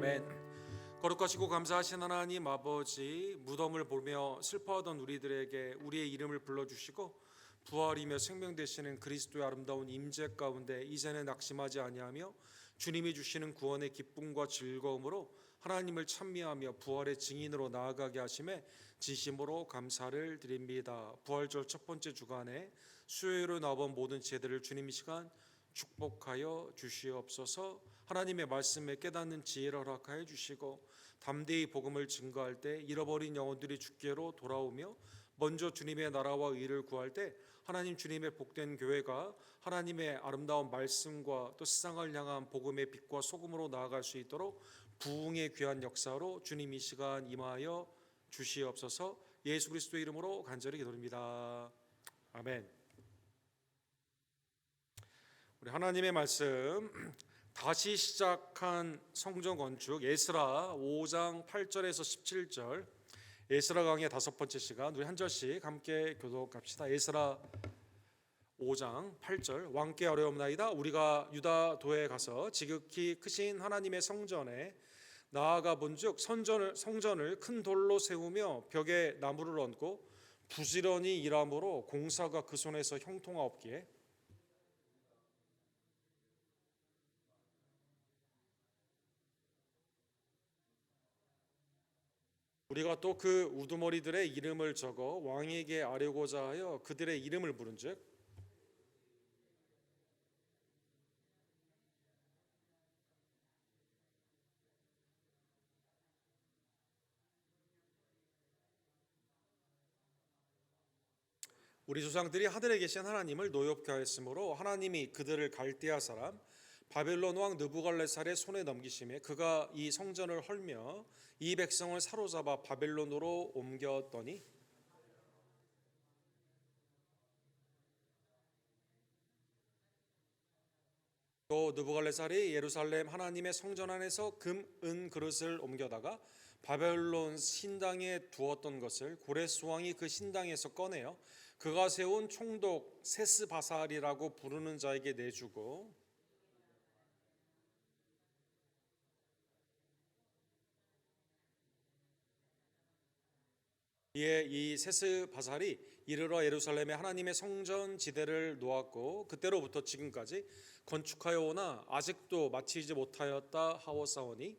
아멘. 거룩하시고 감사하신 하나님 아버지, 무덤을 보며 슬퍼하던 우리들에게 우리의 이름을 불러주시고 부활이며 생명 되시는 그리스도의 아름다운 임재 가운데 이제는 낙심하지 아니하며 주님이 주시는 구원의 기쁨과 즐거움으로 하나님을 찬미하며 부활의 증인으로 나아가게 하심에 진심으로 감사를 드립니다. 부활절 첫 번째 주간에 수요일로 나온 모든 제들을 주님 이 시간 축복하여 주시옵소서. 하나님의 말씀에 깨닫는 지혜를 허락하여 주시고 담대히 복음을 증거할 때 잃어버린 영혼들이 주께로 돌아오며 먼저 주님의 나라와 의를 구할 때 하나님 주님의 복된 교회가 하나님의 아름다운 말씀과 또 세상을 향한 복음의 빛과 소금으로 나아갈 수 있도록 부흥의 귀한 역사로 주님 이 시간 임하여 주시옵소서. 예수 그리스도의 이름으로 간절히 기도드립니다. 아멘. 우리 하나님의 말씀 다시 시작한 성전 건축 에스라 5장 8절에서 17절, 에스라 강의 다섯 번째 시간, 우리 한 절씩 함께 교독합시다. 에스라 5장 8절. 왕께 어려움나이다. 우리가 유다도에 가서 지극히 크신 하나님의 성전에 나아가 본즉 성전을 큰 돌로 세우며 벽에 나무를 얹고 부지런히 일함으로 공사가 그 손에서 형통하옵기에 우리가 또 그 우두머리들의 이름을 적어 왕에게 아뢰고자 하여 그들의 이름을 부른즉 우리 조상들이 하늘에 계신 하나님을 노엽게 하였으므로 하나님이 그들을 갈대아 사람 바벨론 왕 느부갈네살의 손에 넘기심에 그가 이 성전을 헐며 이 백성을 사로잡아 바벨론으로 옮겼더니 또 느부갈네살이 예루살렘 하나님의 성전 안에서 금, 은 그릇을 옮겨다가 바벨론 신당에 두었던 것을 고레스 왕이 그 신당에서 꺼내어 그가 세운 총독 세스바살이라고 부르는 자에게 내주고 이에 이 세스바살이 이르러 예루살렘에 하나님의 성전 지대를 놓았고 그때로부터 지금까지 건축하여 오나 아직도 마치지 못하였다 하오사오니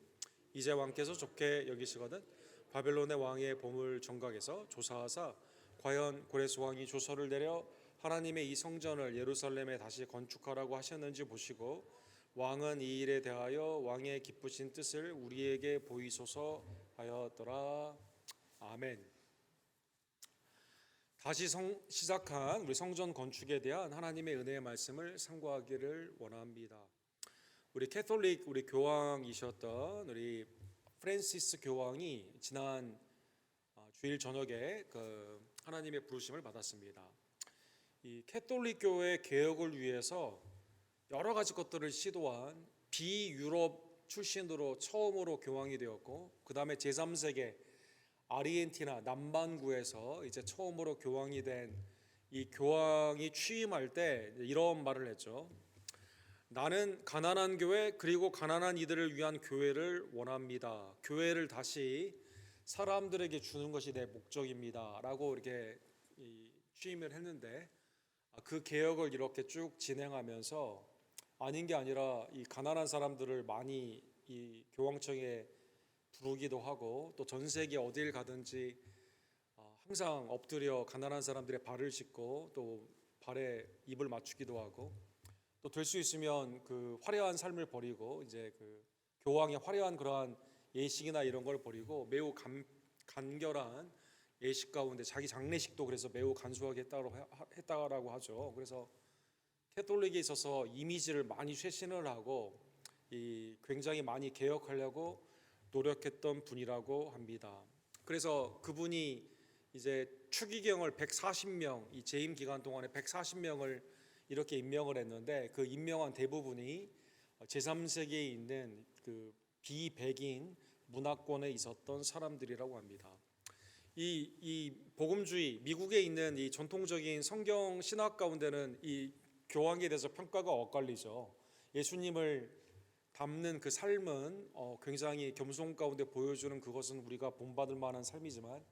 이제 왕께서 좋게 여기시거든 바벨론의 왕의 보물 정각에서 조사하사 과연 고레스 왕이 조서를 내려 하나님의 이 성전을 예루살렘에 다시 건축하라고 하셨는지 보시고 왕은 이 일에 대하여 왕의 기쁘신 뜻을 우리에게 보이소서 하였더라. 아멘. 다시 시작한 우리 성전 건축에 대한 하나님의 은혜의 말씀을 상고하기를 원합니다. 우리 캐톨릭 우리 교황이셨던 우리 프란시스 교황이 지난 주일 저녁에 그 하나님의 부르심을 받았습니다. 이 캐톨릭 교회 개혁을 위해서 여러 가지 것들을 시도한 비유럽 출신으로 처음으로 교황이 되었고 그 다음에 제3세계 아르헨티나 남반구에서 이제 처음으로 교황이 된 이 교황이 취임할 때 이런 말을 했죠. 나는 가난한 교회 그리고 가난한 이들을 위한 교회를 원합니다. 교회를 다시 사람들에게 주는 것이 내 목적입니다. 라고 이렇게 취임을 했는데 그 개혁을 이렇게 쭉 진행하면서 아닌 게 아니라 이 가난한 사람들을 많이 이 교황청에 부르기도 하고 또 전 세계 어딜 가든지 항상 엎드려 가난한 사람들의 발을 씻고 또 발에 입을 맞추기도 하고 또 될 수 있으면 그 화려한 삶을 버리고 이제 그 교황의 화려한 그러한 예식이나 이런 걸 버리고 매우 간결한 예식 가운데 자기 장례식도 그래서 매우 간소하게 했다라고 하죠. 그래서 캐톨릭에 있어서 이미지를 많이 쇄신을 하고 이 굉장히 많이 개혁하려고 노력했던 분이라고 합니다. 그래서 그분이 이제 추기경을 140명, 이 재임 기간 동안에 140명을 이렇게 임명을 했는데 그 임명한 대부분이 제3세계에 있는 그 비백인 문화권에 있었던 사람들이라고 합니다. 이 복음주의, 미국에 있는 이 전통적인 성경 신학 가운데는 이 교황에 대해서 평가가 엇갈리죠. 예수님을 담는 그 삶은 굉장히 겸손 가운데 보여주는 그것은 우리가 본받을 만한 삶이지만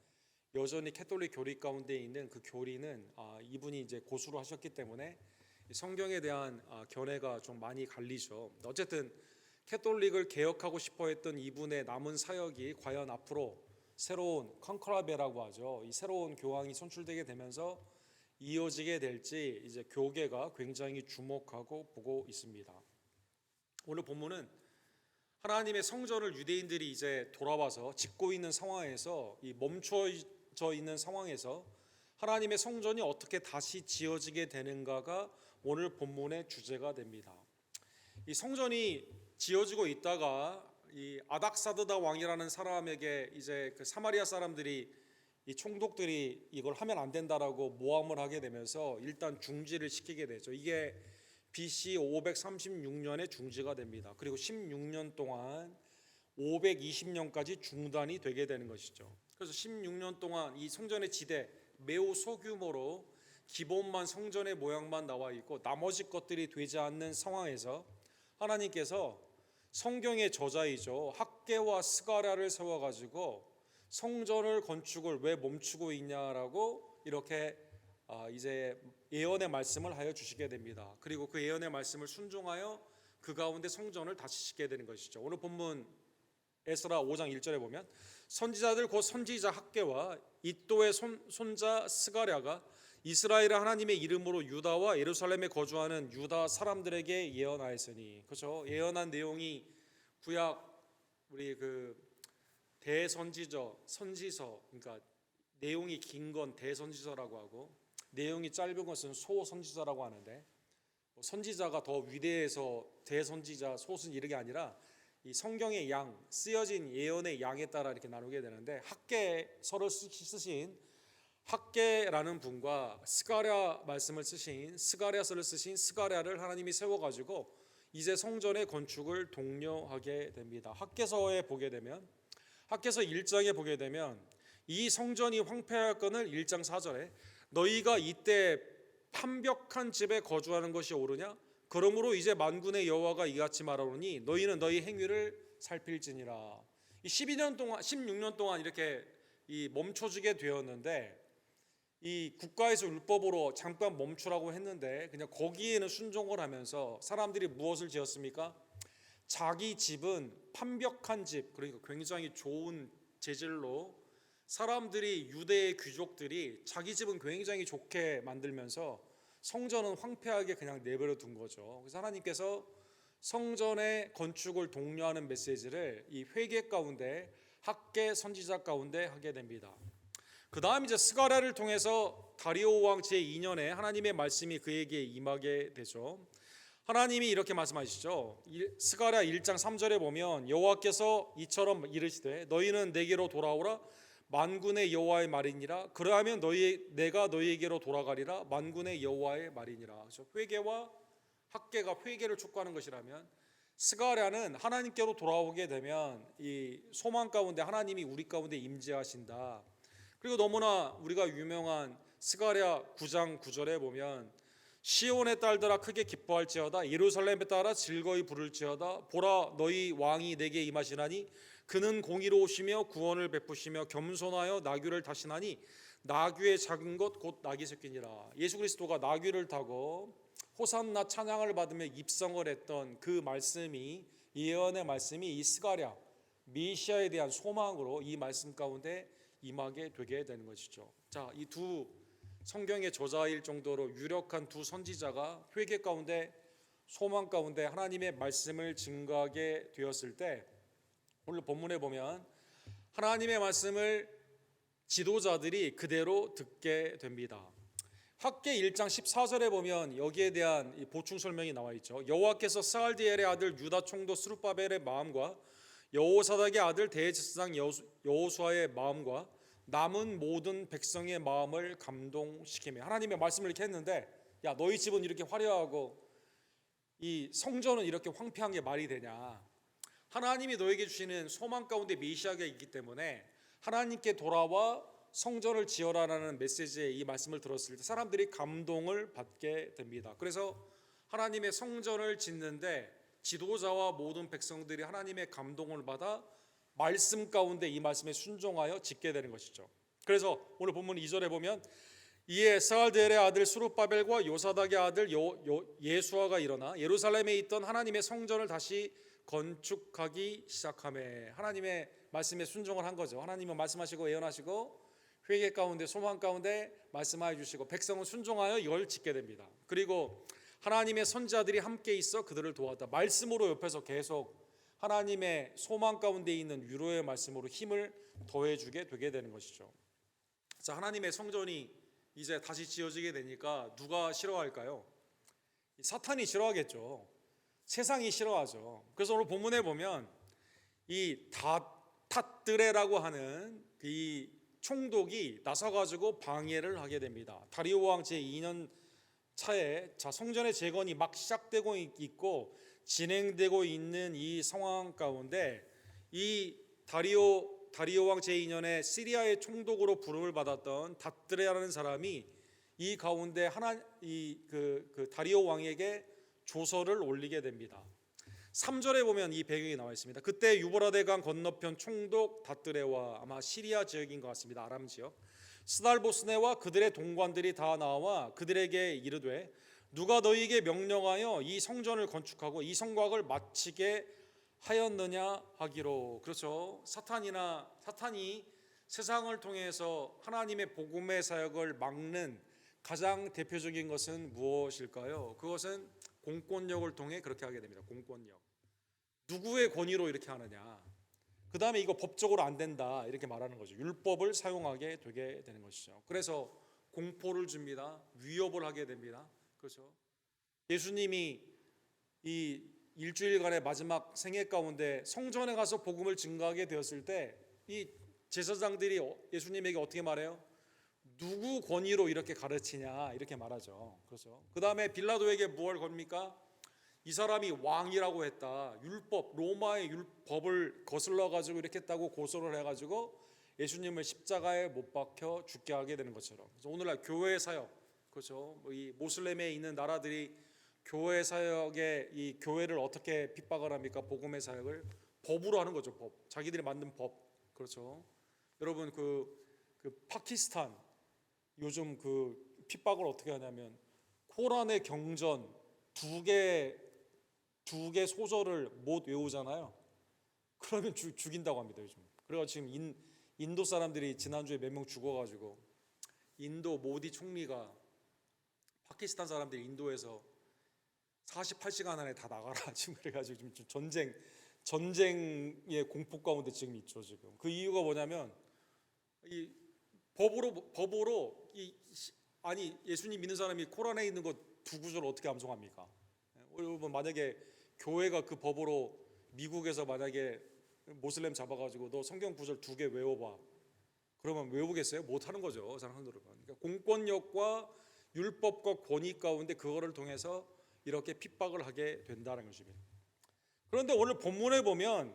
여전히 캐톨릭 교리 가운데 있는 그 교리는 이분이 이제 고수로 하셨기 때문에 성경에 대한 견해가 좀 많이 갈리죠. 어쨌든 캐톨릭을 개혁하고 싶어 했던 이분의 남은 사역이 과연 앞으로 새로운 컨클라베라고 하죠. 이 새로운 교황이 선출되게 되면서 이어지게 될지 이제 교계가 굉장히 주목하고 보고 있습니다. 오늘 본문은 하나님의 성전을 유대인들이 이제 돌아와서 짓고 있는 상황에서 이 멈춰져 있는 상황에서 하나님의 성전이 어떻게 다시 지어지게 되는가가 오늘 본문의 주제가 됩니다. 이 성전이 지어지고 있다가 이 아닥사드다 왕이라는 사람에게 이제 그 사마리아 사람들이 이 총독들이 이걸 하면 안 된다라고 모함을 하게 되면서 일단 중지를 시키게 되죠. 이게 BC 536년에 중지가 됩니다. 그리고 16년 동안 520년까지 중단이 되게 되는 것이죠. 그래서 16년 동안 이 성전의 지대 매우 소규모로 기본만 성전의 모양만 나와 있고 나머지 것들이 되지 않는 상황에서 하나님께서 성경의 저자이죠 학개와 스가랴를 세워가지고 성전을 건축을 왜 멈추고 있냐라고 이렇게 이제 예언의 말씀을 하여 주시게 됩니다. 그리고 그 예언의 말씀을 순종하여 그 가운데 성전을 다시 짓게 되는 것이죠. 오늘 본문 에스라 5장 1절에 보면 선지자들 곧 선지자 학개와 이도의 손자 스가랴가 이스라엘의 하나님의 이름으로 유다와 예루살렘에 거주하는 유다 사람들에게 예언하였으니, 그렇죠? 예언한 내용이 구약 우리 그 선지서, 그러니까 내용이 긴 건 대선지서라고 하고 내용이 짧은 것은 소선지서라고 하는데 선지자가 더 위대해서 대선지자 소선 이런 게 아니라 이 성경의 양, 쓰여진 예언의 양에 따라 이렇게 나누게 되는데 학개서를 쓰신 학개라는 분과 스가랴 말씀을 쓰신 스가랴서를 쓰신 스가랴를 하나님이 세워가지고 이제 성전의 건축을 독려하게 됩니다. 학개서에 보게 되면 학개서 1장에 보게 되면 이 성전이 황폐할 것을 1장 4절에 너희가 이때 판벽한 집에 거주하는 것이 옳으냐? 그러므로 이제 만군의 여호와가 이같이 말하노니 너희는 너희 행위를 살필지니라. 이 16년 동안 이렇게 이 멈춰지게 되었는데 이 국가에서 율법으로 잠깐 멈추라고 했는데 그냥 거기에는 순종을 하면서 사람들이 무엇을 지었습니까? 자기 집은 판벽한 집, 그러니까 굉장히 좋은 재질로 사람들이 유대의 귀족들이 자기 집은 굉장히 좋게 만들면서 성전은 황폐하게 그냥 내버려 둔 거죠. 그래서 하나님께서 성전의 건축을 독려하는 메시지를 이 회개 가운데 학개 선지자 가운데 하게 됩니다. 그 다음 이제 스가랴를 통해서 다리오 왕 제2년에 하나님의 말씀이 그에게 임하게 되죠. 하나님이 이렇게 말씀하시죠. 스가랴 1장 3절에 보면 여호와께서 이처럼 이르시되 너희는 내게로 돌아오라 만군의 여호와의 말이니라. 그러하면 내가 너희에게로 돌아가리라 만군의 여호와의 말이니라. 그래서 회개와 학개가 회개를 촉구하는 것이라면 스가랴는 하나님께로 돌아오게 되면 이 소망 가운데 하나님이 우리 가운데 임재하신다. 그리고 너무나 우리가 유명한 스가랴 9장 9절에 보면 시온의 딸들아 크게 기뻐할지어다 예루살렘에 따라 즐거이 부를지어다 보라 너희 왕이 내게 임하시나니 그는 공의로우시며 구원을 베푸시며 겸손하여 나귀를 타시나니 나귀의 작은 것 곧 낙이 새끼니라. 예수 그리스도가 나귀를 타고 호산나 찬양을 받으며 입성을 했던 그 말씀이 예언의 말씀이 이 스가랴 메시아에 대한 소망으로 이 말씀 가운데 임하게 되게 되는 것이죠. 자, 이 두 성경의 저자일 정도로 유력한 두 선지자가 회개 가운데 소망 가운데 하나님의 말씀을 증거하게 되었을 때 오늘 본문에 보면 하나님의 말씀을 지도자들이 그대로 듣게 됩니다. 학개 1장 14절에 보면 여기에 대한 보충 설명이 나와 있죠. 여호와께서 스알디엘의 아들 유다 총독 스룹바벨의 마음과 여호사닥의 아들 대제사장 여호수아의 마음과 남은 모든 백성의 마음을 감동시키며 하나님의 말씀을 이렇게 했는데 야 너희 집은 이렇게 화려하고 이 성전은 이렇게 황폐한 게 말이 되냐. 하나님이 너에게 주시는 소망 가운데 메시아가 있기 때문에 하나님께 돌아와 성전을 지어라라는 메시지의 이 말씀을 들었을 때 사람들이 감동을 받게 됩니다. 그래서 하나님의 성전을 짓는데 지도자와 모든 백성들이 하나님의 감동을 받아 말씀 가운데 이 말씀에 순종하여 짓게 되는 것이죠. 그래서 오늘 본문 2절에 보면 이에 스알드엘의 아들 스룹바벨과 요사닥의 아들 예수아가 일어나 예루살렘에 있던 하나님의 성전을 다시 건축하기 시작하매, 하나님의 말씀에 순종을 한 거죠. 하나님은 말씀하시고 예언하시고 회개 가운데 소망 가운데 말씀하여 주시고 백성은 순종하여 이걸 짓게 됩니다. 그리고 하나님의 선지자들이 함께 있어 그들을 도왔다. 말씀으로 옆에서 계속 하나님의 소망 가운데 있는 위로의 말씀으로 힘을 더해주게 되게 되는 것이죠. 자, 하나님의 성전이 이제 다시 지어지게 되니까 누가 싫어할까요? 사탄이 싫어하겠죠. 세상이 싫어하죠. 그래서 오늘 본문에 보면 이 닷드레라고 하는 이 총독이 나서가지고 방해를 하게 됩니다. 다리오 왕 제2년 차에 성전의 재건이 막 시작되고 있고 진행되고 있는 이 상황 가운데 이 다리오 왕 제2년에 시리아의 총독으로 부름을 받았던 닷드레라는 사람이 이 가운데 그 다리오 왕에게 조서를 올리게 됩니다. 3절에 보면 이 배경이 나와 있습니다. 그때 유보라데 강 건너편 총독 닷드레와 아마 시리아 지역인 것 같습니다. 아람 지역 스달보스네와 그들의 동관들이 다 나와 그들에게 이르되 누가 너희에게 명령하여 이 성전을 건축하고 이 성곽을 마치게 하였느냐 하기로. 그렇죠. 사탄이 세상을 통해서 하나님의 복음의 사역을 막는 가장 대표적인 것은 무엇일까요? 그것은 공권력을 통해 그렇게 하게 됩니다. 공권력. 누구의 권위로 이렇게 하느냐. 그 다음에 이거 법적으로 안 된다 이렇게 말하는 거죠. 율법을 사용하게 되게 되는 것이죠. 그래서 공포를 줍니다. 위협을 하게 됩니다. 그렇죠. 예수님이 이 일주일간의 마지막 생애 가운데 성전에 가서 복음을 증거하게 되었을 때 이 제사장들이 예수님에게 어떻게 말해요? 누구 권위로 이렇게 가르치냐 이렇게 말하죠. 그렇죠. 그 다음에 빌라도에게 무엇을 겁니까? 이 사람이 왕이라고 했다. 율법, 로마의 율법을 거슬러 가지고 이렇게 했다고 고소를 해가지고 예수님을 십자가에 못 박혀 죽게 하게 되는 것처럼. 그래서 오늘날 교회 사역, 그렇죠. 이 모슬렘에 있는 나라들이 교회 사역에 이 교회를 어떻게 핍박을 합니까? 복음의 사역을 법으로 하는 거죠. 법. 자기들이 만든 법. 그렇죠. 여러분 그 파키스탄 요즘 그 핍박을 어떻게 하냐면 코란의 경전 두 개 소절을 못 외우잖아요. 그러면 죽인다고 합니다 요즘. 그래서 지금 인도 사람들이 지난주에 몇 명 죽어가지고 인도 모디 총리가 파키스탄 사람들이 인도에서 48시간 안에 다 나가라 지금 그래가지고 지금 전쟁의 공포 가운데 지금 있죠 지금. 그 이유가 뭐냐면 이 법으로 아니 예수님 믿는 사람이 코란에 있는 거 두 구절 어떻게 암송합니까? 여러분 만약에 교회가 그 법으로 미국에서 만약에 모슬렘 잡아가지고 너 성경 구절 2개 외워봐. 그러면 외우겠어요? 못 하는 거죠 사람들은. 그러니까 공권력과 율법과 권위 가운데 그거를 통해서 이렇게 핍박을 하게 된다는 것입니다. 그런데 오늘 본문에 보면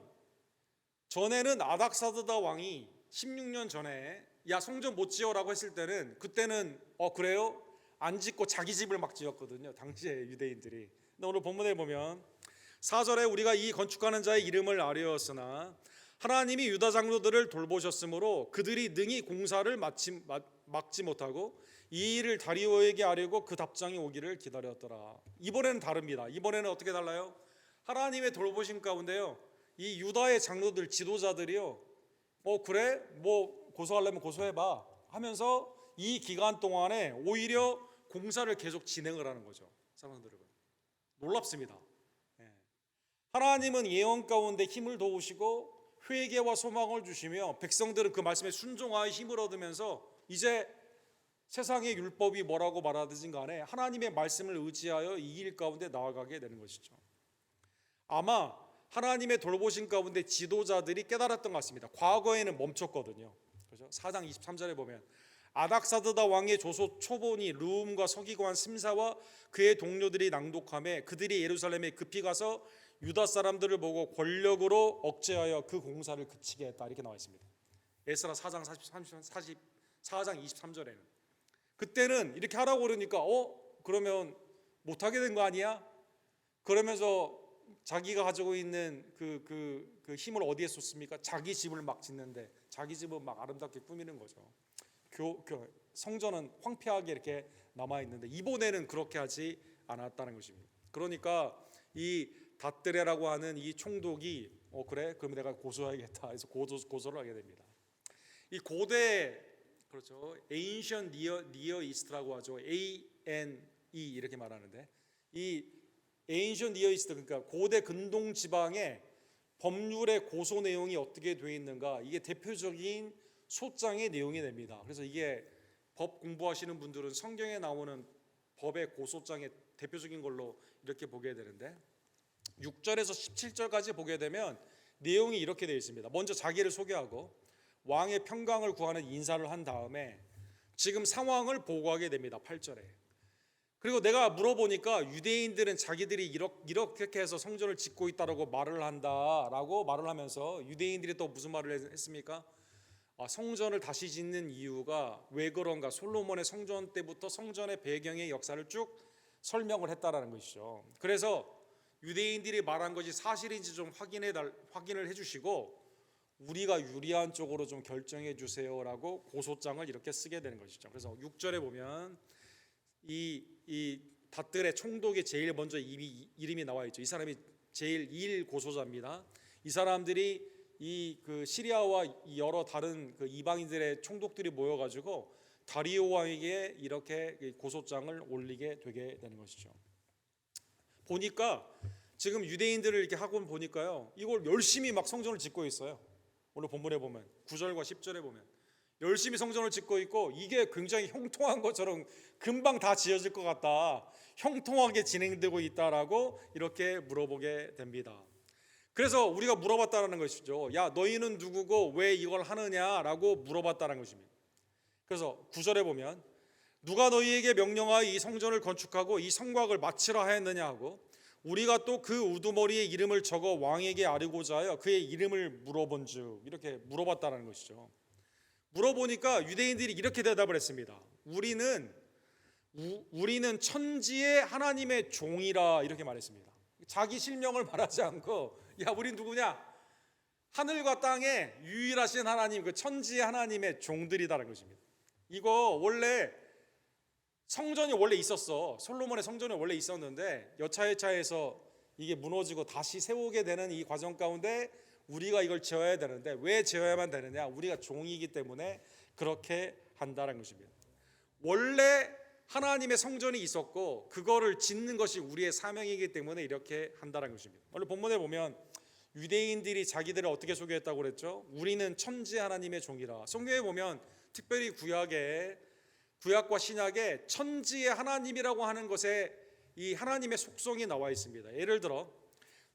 전에는 아닥사드다 왕이 16년 전에 야 성전 못 지어라고 했을 때는 그때는 그래요? 안 짓고 자기 집을 막 지었거든요 당시에 유대인들이. 근데 오늘 본문에 보면 4절에 우리가 이 건축하는 자의 이름을 아뢰었으나 하나님이 유다 장로들을 돌보셨으므로 그들이 능히 공사를 막지 못하고 이 일을 다리오에게 아뢰고 그 답장이 오기를 기다렸더라. 이번에는 다릅니다. 이번에는 어떻게 달라요? 하나님의 돌보심 가운데요 이 유다의 장로들 지도자들이요 그래 뭐 고소하려면 고소해봐 하면서 이 기간 동안에 오히려 공사를 계속 진행을 하는 거죠. 사람들은 놀랍습니다. 하나님은 예언 가운데 힘을 도우시고 회개와 소망을 주시며 백성들은 그 말씀에 순종하여 힘을 얻으면서 이제 세상의 율법이 뭐라고 말하든지 간에 하나님의 말씀을 의지하여 이 일 가운데 나아가게 되는 것이죠. 아마 하나님의 돌보심 가운데 지도자들이 깨달았던 것 같습니다. 과거에는 멈췄거든요. 그렇죠? 4장 23절에 보면 아닥사드다 왕의 조소 초본이 르움과 서기관 심사와 그의 동료들이 낭독하며 그들이 예루살렘에 급히 가서 유다 사람들을 보고 권력으로 억제하여 그 공사를 그치게 했다 이렇게 나와 있습니다. 에스라 4장 23절에는 그때는 이렇게 하라고 그러니까 그러면 못하게 된 거 아니야? 그러면서 자기가 가지고 있는 그 힘을 어디에 쏟습니까? 자기 집을 막 짓는데, 자기 집을 막 아름답게 꾸미는 거죠. 성전은 황폐하게 이렇게 남아 있는데 이번에는 그렇게 하지 않았다는 것입니다. 그러니까 이 닷드레라고 하는 이 총독이 그래? 그럼 내가 고소해야겠다 해서 고소를 하게 됩니다. 이 고대, 그렇죠, Ancient Near East라고 하죠. ANE 이렇게 말하는데, 이 Ancient Near East, 그러니까 고대 근동 지방의 법률의 고소 내용이 어떻게 되어 있는가, 이게 대표적인 소장의 내용이 됩니다. 그래서 이게 법 공부하시는 분들은 성경에 나오는 법의 고소장의 대표적인 걸로 이렇게 보게 되는데, 6절에서 17절까지 보게 되면 내용이 이렇게 되어 있습니다. 먼저 자기를 소개하고 왕의 평강을 구하는 인사를 한 다음에 지금 상황을 보고하게 됩니다. 8절에. 그리고 내가 물어보니까 유대인들은 자기들이 이렇게 해서 성전을 짓고 있다라고 말을 한다라고 말을 하면서, 유대인들이 또 무슨 말을 했습니까? 성전을 다시 짓는 이유가 왜 그런가, 솔로몬의 성전 때부터 성전의 배경의 역사를 쭉 설명을 했다라는 것이죠. 그래서 유대인들이 말한 것이 사실인지 좀 확인을 해주시고 우리가 유리한 쪽으로 좀 결정해 주세요라고 고소장을 이렇게 쓰게 되는 것이죠. 그래서 6절에 보면 이 닷들의 총독이 제일 먼저 이름이 나와 있죠. 이 사람이 제일 2일 고소자입니다. 이 사람들이 그 시리아와 여러 다른 그 이방인들의 총독들이 모여가지고 다리오 왕에게 이렇게 고소장을 올리게 되게 되는 것이죠. 보니까 지금 유대인들을 이렇게 하고 보니까요, 이걸 열심히 막 성전을 짓고 있어요. 오늘 본문에 보면 9절과 10절에 보면 열심히 성전을 짓고 있고, 이게 굉장히 형통한 것처럼 금방 다 지어질 것 같다, 형통하게 진행되고 있다라고 이렇게 물어보게 됩니다. 그래서 우리가 물어봤다는 것이죠. 야, 너희는 누구고 왜 이걸 하느냐라고 물어봤다는 것입니다. 그래서 9절에 보면 누가 너희에게 명령하여 이 성전을 건축하고 이 성곽을 마치라 하였느냐 하고, 우리가 또 그 우두머리의 이름을 적어 왕에게 아뢰고자 하여 그의 이름을 물어본즉, 이렇게 물어봤다는 것이죠. 물어보니까 유대인들이 이렇게 대답을 했습니다. 우리는 천지의 하나님의 종이라, 이렇게 말했습니다. 자기 실명을 말하지 않고, 야, 우린 누구냐? 하늘과 땅의 유일하신 하나님, 그 천지의 하나님의 종들이다라는 것입니다. 이거 원래 성전이 원래 있었어. 솔로몬의 성전이 원래 있었는데 여차여차해서 이게 무너지고 다시 세우게 되는 이 과정 가운데 우리가 이걸 지어야 되는데, 왜 지어야만 되느냐? 우리가 종이기 때문에 그렇게 한다는 것입니다. 원래 하나님의 성전이 있었고 그거를 짓는 것이 우리의 사명이기 때문에 이렇게 한다는 것입니다. 오늘 본문에 보면 유대인들이 자기들을 어떻게 소개했다고 그랬죠? 우리는 천지 하나님의 종이라. 성경에 보면 특별히 구약과 신약에 천지의 하나님이라고 하는 것에 이 하나님의 속성이 나와 있습니다. 예를 들어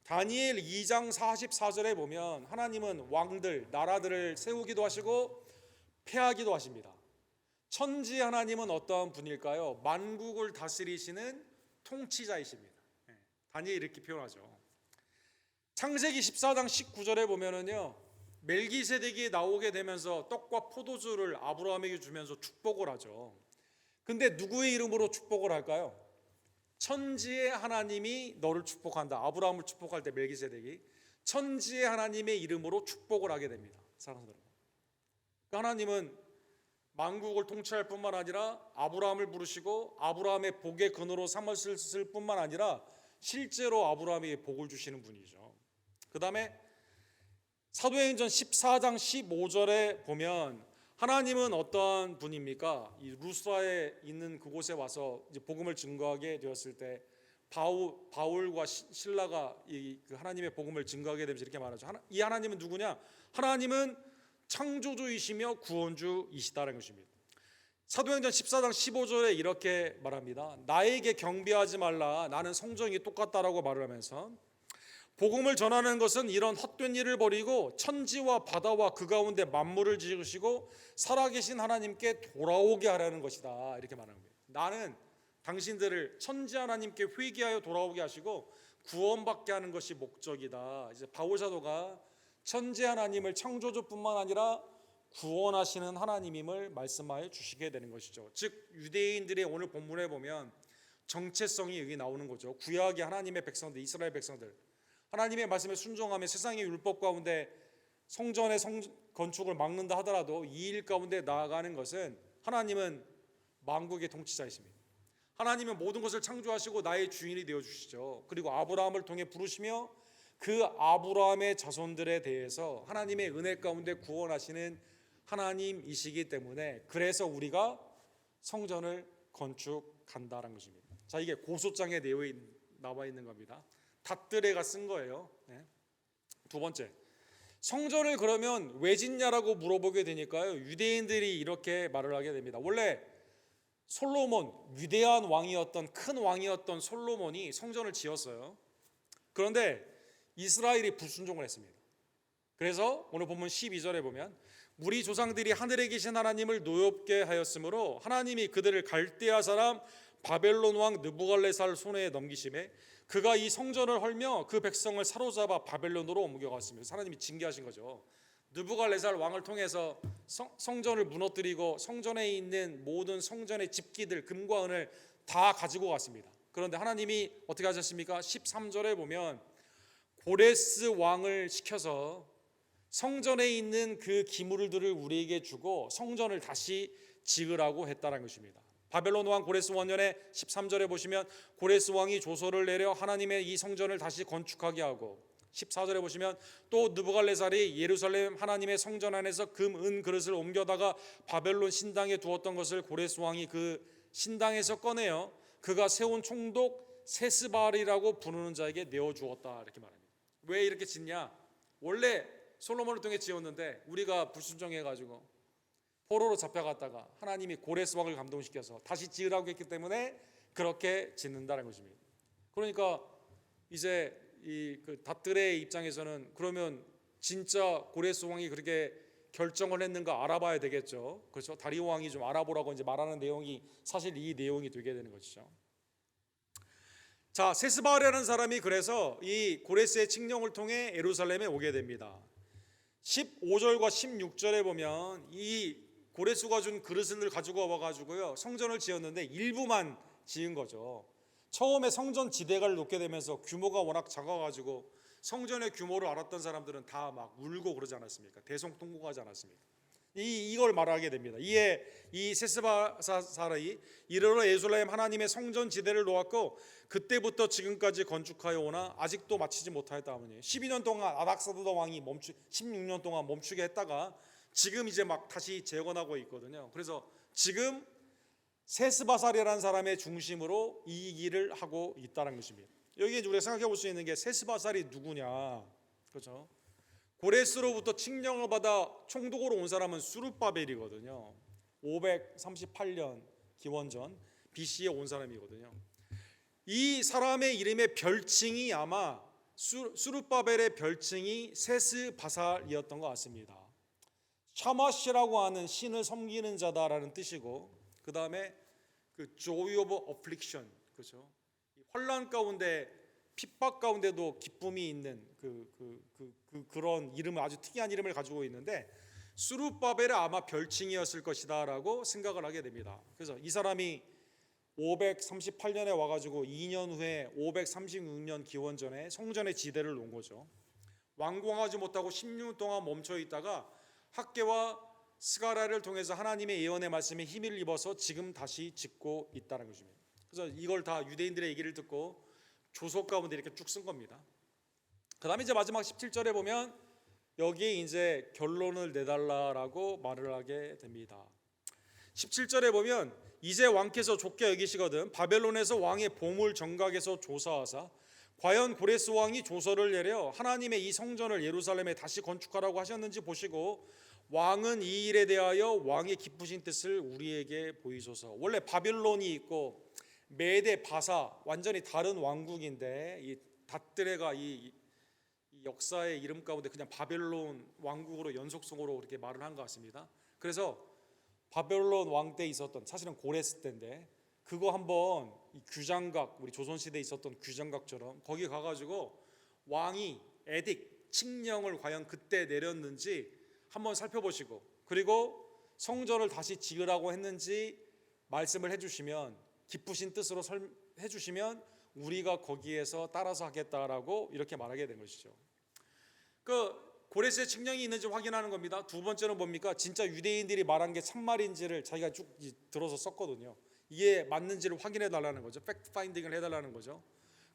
다니엘 2장 44절에 보면 하나님은 왕들, 나라들을 세우기도 하시고 패하기도 하십니다. 천지 하나님은 어떠한 분일까요? 만국을 다스리시는 통치자이십니다. 다니엘이 이렇게 표현하죠. 창세기 14장 19절에 보면은요, 멜기세덱이 나오게 되면서 떡과 포도주를 아브라함에게 주면서 축복을 하죠. 근데 누구의 이름으로 축복을 할까요? 천지의 하나님이 너를 축복한다. 아브라함을 축복할 때 멜기세덱이 천지의 하나님의 이름으로 축복을 하게 됩니다. 사랑하는 여러분, 하나님은 만국을 통치할 뿐만 아니라 아브라함을 부르시고 아브라함의 복의 근원으로 삼으실 뿐만 아니라 실제로 아브라함에게 복을 주시는 분이죠. 그 다음에 사도행전 14장 15절에 보면 하나님은 어떤 분입니까? 이 루스라에 있는 그곳에 와서 이제 복음을 증거하게 되었을 때 바울과 실라가 그 하나님의 복음을 증거하게 되면서 이렇게 말하죠. 이 하나님은 누구냐? 하나님은 창조주이시며 구원주이시다라는 것입니다. 사도행전 14장 15절에 이렇게 말합니다. 나에게 경배하지 말라, 나는 성전이 똑같다라고 말을 하면서 복음을 전하는 것은 이런 헛된 일을 버리고 천지와 바다와 그 가운데 만물을 지으시고 살아계신 하나님께 돌아오게 하라는 것이다, 이렇게 말하는 거예요. 나는 당신들을 천지 하나님께 회개하여 돌아오게 하시고 구원받게 하는 것이 목적이다. 이제 바울 사도가 천지 하나님을 창조주뿐만 아니라 구원하시는 하나님임을 말씀하여 주시게 되는 것이죠. 즉 유대인들의 오늘 본문에 보면 정체성이 여기 나오는 거죠. 구약의 하나님의 백성들, 이스라엘 백성들, 하나님의 말씀에 순종하며 세상의 율법 가운데 성전의 건축을 막는다 하더라도 이 일 가운데 나아가는 것은 하나님은 만국의 통치자이십니다. 하나님은 모든 것을 창조하시고 나의 주인이 되어주시죠. 그리고 아브라함을 통해 부르시며 그 아브라함의 자손들에 대해서 하나님의 은혜 가운데 구원하시는 하나님이시기 때문에 그래서 우리가 성전을 건축한다는 것입니다. 자, 이게 고소장에 나와 있는 겁니다. 닷드레가 쓴 거예요. 네. 두 번째, 성전을 그러면 왜 짓냐라고 물어보게 되니까요, 유대인들이 이렇게 말을 하게 됩니다. 원래 솔로몬, 위대한 왕이었던 큰 왕이었던 솔로몬이 성전을 지었어요. 그런데 이스라엘이 불순종을 했습니다. 그래서 오늘 본문 12절에 보면 우리 조상들이 하늘에 계신 하나님을 노엽게 하였으므로 하나님이 그들을 갈대아 사람 바벨론 왕 느부갈네살 손에 넘기심에 그가 이 성전을 헐며 그 백성을 사로잡아 바벨론으로 옮겨갔습니다. 하나님이 징계하신 거죠. 느부갈네살 왕을 통해서 성전을 무너뜨리고 성전에 있는 모든 성전의 집기들 금과 은을 다 가지고 갔습니다. 그런데 하나님이 어떻게 하셨습니까? 13절에 보면 고레스 왕을 시켜서 성전에 있는 그 기물들을 우리에게 주고 성전을 다시 지으라고 했다는 것입니다. 바벨론 왕 고레스 원년에 13절에 보시면 고레스 왕이 조서를 내려 하나님의 이 성전을 다시 건축하게 하고 14절에 보시면 또 느부갈네살이 예루살렘 하나님의 성전 안에서 금, 은 그릇을 옮겨다가 바벨론 신당에 두었던 것을 고레스 왕이 그 신당에서 꺼내어 그가 세운 총독 세스바알이라고 부르는 자에게 내어주었다 이렇게 말합니다. 왜 이렇게 짓냐? 원래 솔로몬을 통해 지었는데 우리가 불순종해가지고 포로로 잡혀갔다가 하나님이 고레스 왕을 감동시켜서 다시 지으라고 했기 때문에 그렇게 짓는다는 것입니다. 그러니까 이제 그 닷들의 입장에서는 그러면 진짜 고레스 왕이 그렇게 결정을 했는가 알아봐야 되겠죠. 그렇죠? 다리오 왕이 좀 알아보라고 이제 말하는 내용이 사실 이 내용이 되게 되는 것이죠. 자, 세스바알이라는 사람이 그래서 이 고레스의 칙령을 통해 예루살렘에 오게 됩니다. 15절과 16절에 보면 이 고레스가 준 그릇을 가지고 와가지고요 성전을 지었는데 일부만 지은 거죠. 처음에 성전 지대가를 놓게 되면서 규모가 워낙 작아가지고 성전의 규모를 알았던 사람들은 다 막 울고 그러지 않았습니까? 대성통곡하지 않았습니까? 이걸 말하게 됩니다. 이에 이 세스바살이 이르러 예루살렘 하나님의 성전 지대를 놓았고 그때부터 지금까지 건축하여 오나 아직도 마치지 못하였다 하더니 12년 동안 아닥사스다 왕이 16년 동안 멈추게 했다가 지금 이제 막 다시 재건하고 있거든요. 그래서 지금 세스바살이라는 사람의 중심으로 이 일을 하고 있다는 것입니다. 여기 우리가 생각해 볼 수 있는 게 세스바살이 누구냐, 그렇죠? 고레스로부터 칙령을 받아 총독으로 온 사람은 수룹바벨이거든요. 538년 기원전 BC에 온 사람이거든요. 이 사람의 이름의 별칭이 아마 수룹바벨의 별칭이 세스바살이었던 것 같습니다. 샤마시라고 하는 신을 섬기는 자다라는 뜻이고, 그 다음에 그 joy of affliction, 그렇죠? 환난 가운데 핍박 가운데도 기쁨이 있는 그런 이름을 아주 특이한 이름을 가지고 있는데 수룹바벨의 아마 별칭이었을 것이다라고 생각을 하게 됩니다. 그래서 이 사람이 538년에 와가지고 2년 후에 536년 기원전에 성전의 지대를 놓은 거죠. 완공하지 못하고 16년 동안 멈춰 있다가 학개와 스가랴를 통해서 하나님의 예언의 말씀에 힘을 입어서 지금 다시 짓고 있다는 것입니다. 그래서 이걸 다 유대인들의 얘기를 듣고 조서 가운데 이렇게 쭉 쓴 겁니다. 그 다음에 이제 마지막 17절에 보면 여기에 이제 결론을 내달라라고 말을 하게 됩니다. 17절에 보면 이제 왕께서 좋게 여기시거든 바벨론에서 왕의 보물 정각에서 조사하사 과연 고레스 왕이 조서를 내려 하나님의 이 성전을 예루살렘에 다시 건축하라고 하셨는지 보시고 왕은 이 일에 대하여 왕의 기쁘신 뜻을 우리에게 보이소서. 원래 바빌론이 있고 메데 바사 완전히 다른 왕국인데 이 닷드레가 이 역사의 이름 가운데 그냥 바벨론 왕국으로 연속성으로 그렇게 말을 한 것 같습니다. 그래서 바벨론 왕 때 있었던 사실은 고레스 때인데 그거 한번 이 규장각 우리 조선시대에 있었던 규장각처럼 거기 가가지고 왕이 에딕 칙령을 과연 그때 내렸는지 한번 살펴보시고 그리고 성전을 다시 지으라고 했는지 말씀을 해주시면 기쁘신 뜻으로 해주시면 우리가 거기에서 따라서 하겠다라고 이렇게 말하게 된 것이죠. 그 고레스의 측량이 있는지 확인하는 겁니다. 두 번째는 뭡니까? 진짜 유대인들이 말한 게 참말인지를 자기가 쭉 들어서 썼거든요. 이게 맞는지를 확인해 달라는 거죠. 팩트 파인딩을 해달라는 거죠.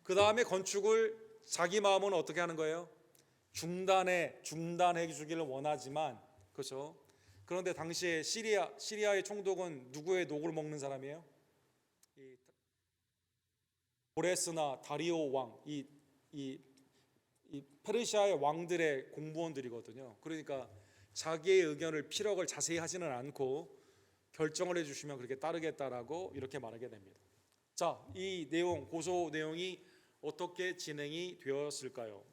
그 다음에 건축을 자기 마음은 어떻게 하는 거예요? 중단해 주기를 원하지만, 그렇죠? 그런데 당시에 시리아의 총독은 누구의 녹을 먹는 사람이에요? 이 고레스나 다리오 왕, 이 페르시아의 왕들의 공무원들이거든요. 그러니까 자기의 의견을 피력을 자세히 하지는 않고 결정을 해주시면 그렇게 따르겠다라고 이렇게 말하게 됩니다. 자, 이 내용, 고소 내용이 어떻게 진행이 되었을까요?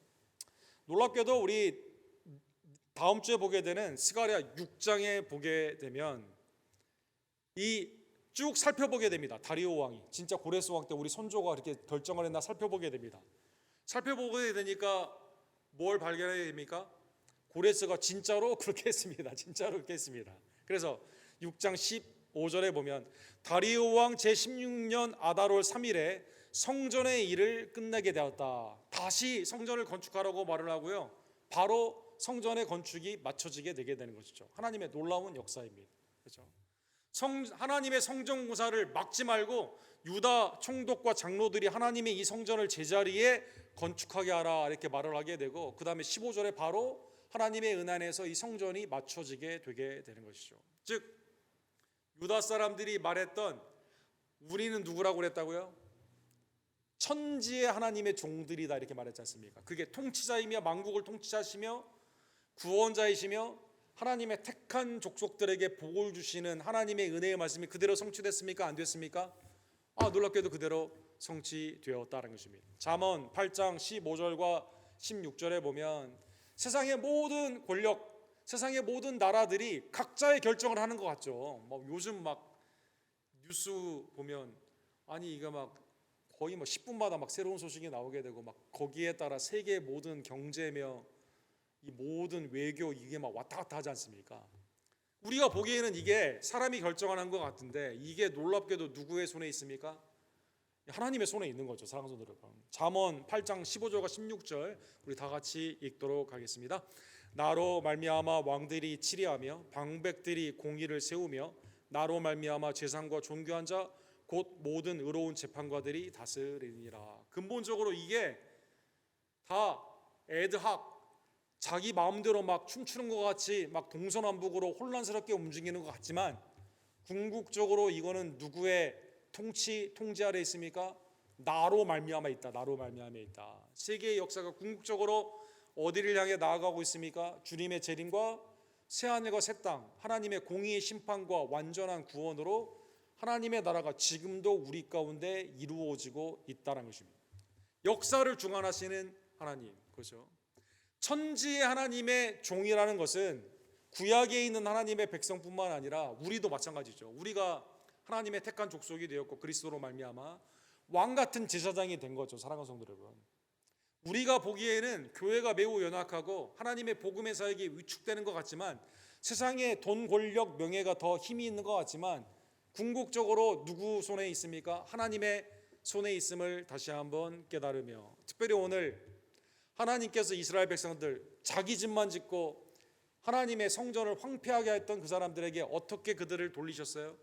놀랍게도 우리 다음 주에 보게 되는 스가랴 6장에 보게 되면 이 쭉 살펴보게 됩니다. 다리오 왕이 진짜 고레스 왕 때 우리 선조가 이렇게 결정을 했나 살펴보게 됩니다. 살펴보게 되니까 뭘 발견하게 됩니까? 고레스가 진짜로 그렇게 했습니다. 진짜로 그렇게 했습니다. 그래서 6장 15절에 보면 다리오 왕 제16년 아달월 3일에 성전의 일을 끝내게 되었다. 다시 성전을 건축하라고 말을 하고요. 바로 성전의 건축이 맞춰지게 되게 되는 것이죠. 하나님의 놀라운 역사입니다. 그렇죠? 하나님의 성전 공사를 막지 말고 유다 총독과 장로들이 하나님의 이 성전을 제자리에 건축하게 하라 이렇게 말을 하게 되고, 그 다음에 15절에 바로 하나님의 은혜 안에서 이 성전이 맞춰지게 되게 되는 것이죠. 즉 유다 사람들이 말했던 우리는 누구라고 그랬다고요? 천지의 하나님의 종들이다 이렇게 말했지 않습니까? 그게 통치자이며 만국을 통치하시며 구원자이시며 하나님의 택한 족속들에게 복을 주시는 하나님의 은혜의 말씀이 그대로 성취됐습니까? 안 됐습니까? 놀랍게도 그대로 성취되었다는 것입니다. 잠언 8장 15절과 16절에 보면 세상의 모든 권력, 세상의 모든 나라들이 각자의 결정을 하는 것 같죠. 요즘 뉴스 보면 이게 거의 10분마다 새로운 소식이 나오게 되고 거기에 따라 세계 모든 경제며 이 모든 외교 이게 왔다 갔다 하지 않습니까? 우리가 보기에는 이게 사람이 결정하는 것 같은데 이게 놀랍게도 누구의 손에 있습니까? 하나님의 손에 있는 거죠. 사랑하는 성도 여러분. 잠언 8장 15절과 16절 우리 다 같이 읽도록 하겠습니다. 나로 말미암아 왕들이 치리하며 방백들이 공의를 세우며 나로 말미암아 재상과 존귀한 자 곧 모든 의로운 재판관들이 다스리니라. 근본적으로 이게 다 애드학 자기 마음대로 춤추는 것 같이 동서남북으로 혼란스럽게 움직이는 것 같지만 궁극적으로 이거는 누구의 통치 아래 있습니까? 나로 말미암아 있다. 나로 말미암아 있다. 세계의 역사가 궁극적으로 어디를 향해 나아가고 있습니까? 주님의 재림과 새하늘과 새 땅, 하나님의 공의의 심판과 완전한 구원으로 하나님의 나라가 지금도 우리 가운데 이루어지고 있다는 것입니다. 역사를 주관하시는 하나님, 그렇죠? 천지의 하나님의 종이라는 것은 구약에 있는 하나님의 백성뿐만 아니라 우리도 마찬가지죠. 우리가 하나님의 택한 족속이 되었고 그리스도로 말미암아 왕 같은 제사장이 된 거죠. 사랑하는 성도 여러분, 우리가 보기에는 교회가 매우 연약하고 하나님의 복음의 사역이 위축되는 것 같지만 세상에 돈, 권력, 명예가 더 힘이 있는 것 같지만 궁극적으로 누구 손에 있습니까? 하나님의 손에 있음을 다시 한번 깨달으며, 특별히 오늘 하나님께서 이스라엘 백성들 자기 집만 짓고 하나님의 성전을 황폐하게 했던 그 사람들에게 어떻게 그들을 돌리셨어요?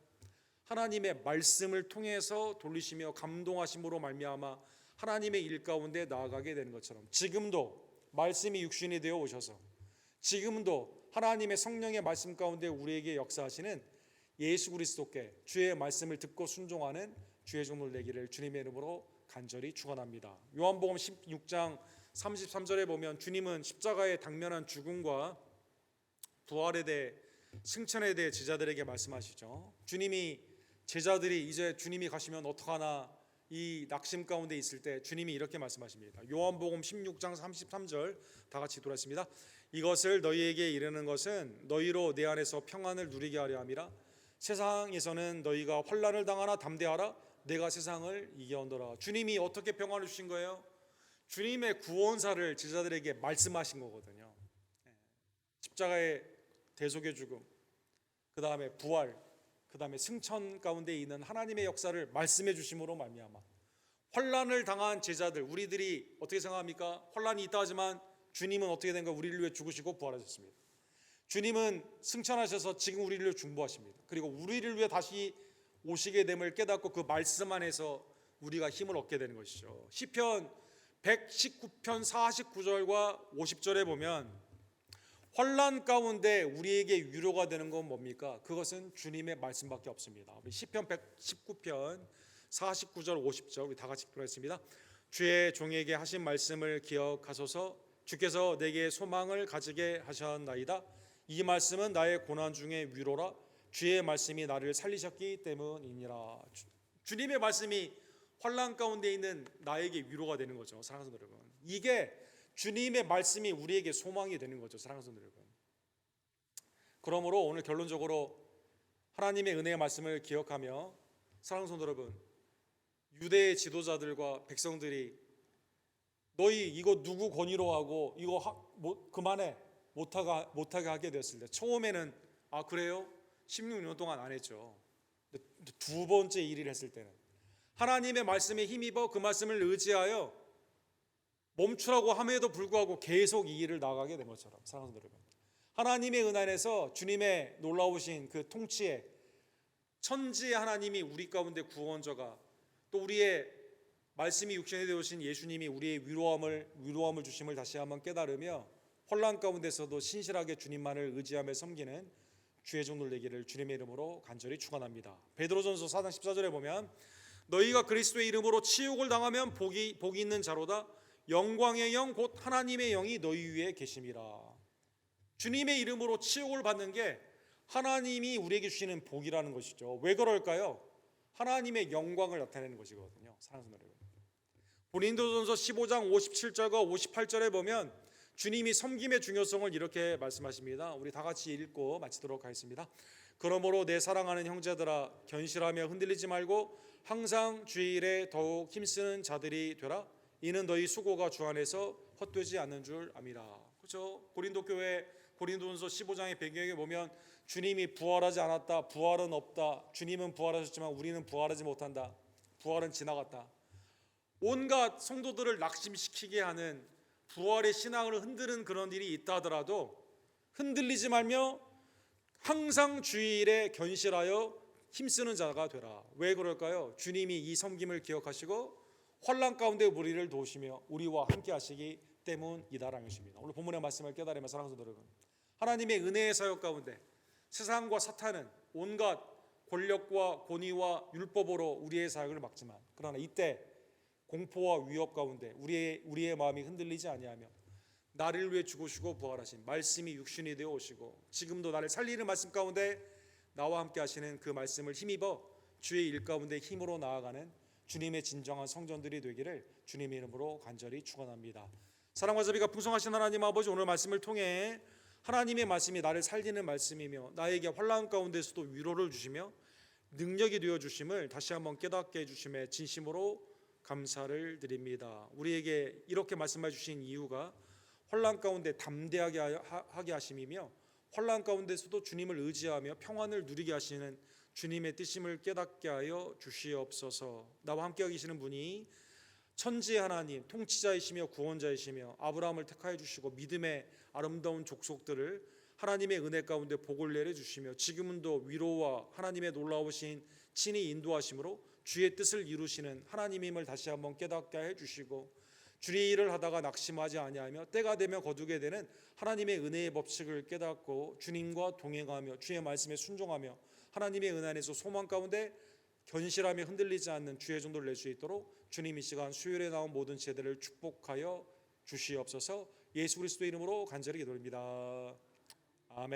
하나님의 말씀을 통해서 돌리시며 감동하심으로 말미암아 하나님의 일 가운데 나아가게 되는 것처럼 지금도 말씀이 육신이 되어 오셔서 지금도 하나님의 성령의 말씀 가운데 우리에게 역사하시는 예수 그리스도께 주의 말씀을 듣고 순종하는 주의 종들 되기를 주님의 이름으로 간절히 축원합니다. 요한복음 16장 33절에 보면 주님은 십자가의 당면한 죽음과 부활에 대해 승천에 대해 제자들에게 말씀하시죠. 제자들이 이제 주님이 가시면 어떡하나 이 낙심 가운데 있을 때 주님이 이렇게 말씀하십니다. 요한복음 16장 33절 다 같이 돌았습니다. 이것을 너희에게 이르는 것은 너희로 내 안에서 평안을 누리게 하려 함이라. 세상에서는 너희가 환난을 당하나 담대하라. 내가 세상을 이겨온더라. 주님이 어떻게 평안을 주신 거예요? 주님의 구원사를 제자들에게 말씀하신 거거든요. 십자가의 대속의 죽음, 그 다음에 부활, 그 다음에 승천 가운데 있는 하나님의 역사를 말씀해 주심으로 말미암아 환난을 당한 제자들, 우리들이 어떻게 생각합니까? 환난이 있다 하지만 주님은 어떻게 된 거예요? 우리를 위해 죽으시고 부활하셨습니다. 주님은 승천하셔서 지금 우리를 위해 중보하십니다. 그리고 우리를 위해 다시 오시게 됨을 깨닫고 그 말씀 안에서 우리가 힘을 얻게 되는 것이죠. 시편 119편 49절과 50절에 보면 환난 가운데 우리에게 위로가 되는 건 뭡니까? 그것은 주님의 말씀밖에 없습니다. 우리 시편 119편 49절 50절 우리 다 같이 읽겠습니다. 주의 종에게 하신 말씀을 기억하소서. 주께서 내게 소망을 가지게 하셨나이다. 이 말씀은 나의 고난 중에 위로라. 주의 말씀이 나를 살리셨기 때문이니라. 주님의 말씀이 환난 가운데 있는 나에게 위로가 되는 거죠. 사랑하는 여러분, 이게 주님의 말씀이 우리에게 소망이 되는 거죠. 사랑하는 여러분, 그러므로 오늘 결론적으로 하나님의 은혜의 말씀을 기억하며, 사랑하는 성도 여러분, 유대의 지도자들과 백성들이 너희 이거 누구 권위로 하고 이거 그만해 못하게 하게 되었을 때, 처음에는 아 그래요? 16년 동안 안 했죠. 두 번째 일을 했을 때는 하나님의 말씀에 힘입어 그 말씀을 의지하여 멈추라고 함에도 불구하고 계속 이 일을 나가게 된 것처럼, 사랑하는 여러분, 하나님의 은혜 안에서 주님의 놀라우신 그 통치에 천지의 하나님이 우리 가운데 구원자가, 또 우리의 말씀이 육신이 되어오신 예수님이 우리의 위로함을 주심을 다시 한번 깨달으며 혼란 가운데서도 신실하게 주님만을 의지하며 섬기는 주의 종들 되기를 주님의 이름으로 간절히 축원합니다. 베드로전서 4장 14절에 보면 너희가 그리스도의 이름으로 치욕을 당하면 복이 있는 자로다. 영광의 영 곧 하나님의 영이 너희 위에 계심이라. 주님의 이름으로 치욕을 받는 게 하나님이 우리에게 주시는 복이라는 것이죠. 왜 그럴까요? 하나님의 영광을 나타내는 것이거든요. 사랑하는 여러분, 고린도전서 15장 57절과 58절에 보면 주님이 섬김의 중요성을 이렇게 말씀하십니다. 우리 다 같이 읽고 마치도록 하겠습니다. 그러므로 내 사랑하는 형제들아, 견실하며 흔들리지 말고 항상 주일에 더욱 힘쓰는 자들이 되라. 이는 너희 수고가 주 안에서 헛되지 않는 줄 압니다. 그렇죠? 고린도 교회 고린도전서 15장의 배경에 보면 주님이 부활하지 않았다, 부활은 없다, 주님은 부활하셨지만 우리는 부활하지 못한다, 부활은 지나갔다, 온갖 성도들을 낙심시키게 하는 부활의 신앙을 흔드는 그런 일이 있다 하더라도 흔들리지 말며 항상 주일에 견실하여 힘쓰는 자가 되라. 왜 그럴까요? 주님이 이 섬김을 기억하시고 환난 가운데 우리를 도우시며 우리와 함께 하시기 때문이다라는 것입니다. 오늘 본문의 말씀을 깨달으며 사랑하는 여러분, 하나님의 은혜의 사역 가운데 세상과 사탄은 온갖 권력과 권위와 율법으로 우리의 사역을 막지만, 그러나 이때 공포와 위협 가운데 우리의 마음이 흔들리지 아니하며 나를 위해 죽으시고 부활하신 말씀이 육신이 되어 오시고 지금도 나를 살리는 말씀 가운데 나와 함께 하시는 그 말씀을 힘입어 주의 일 가운데 힘으로 나아가는 주님의 진정한 성전들이 되기를 주님의 이름으로 간절히 축원합니다. 사랑과 자비가 풍성하신 하나님 아버지, 오늘 말씀을 통해 하나님의 말씀이 나를 살리는 말씀이며 나에게 환난 가운데서도 위로를 주시며 능력이 되어 주심을 다시 한번 깨닫게 해주심에 진심으로 감사를 드립니다. 우리에게 이렇게 말씀해 주신 이유가 환난 가운데 담대하게 하게 하심이며 환난 가운데서도 주님을 의지하며 평안을 누리게 하시는 주님의 뜻임을 깨닫게 하여 주시옵소서. 나와 함께 계시는 분이 천지의 하나님, 통치자이시며 구원자이시며 아브라함을 택하여 주시고 믿음의 아름다운 족속들을 하나님의 은혜 가운데 복을 내려 주시며 지금도 위로와 하나님의 놀라우신 친히 인도하심으로 주의 뜻을 이루시는 하나님임을 다시 한번 깨닫게 해 주시고, 주의 일을 하다가 낙심하지 아니하며 때가 되면 거두게 되는 하나님의 은혜의 법칙을 깨닫고 주님과 동행하며 주의 말씀에 순종하며 하나님의 은혜 안에서 소망 가운데 견실하며 흔들리지 않는 주의 종들 낼 수 있도록 주님 이 시간 수요일에 나온 모든 제들을 축복하여 주시옵소서. 예수 그리스도의 이름으로 간절히 기도드립니다. 아멘.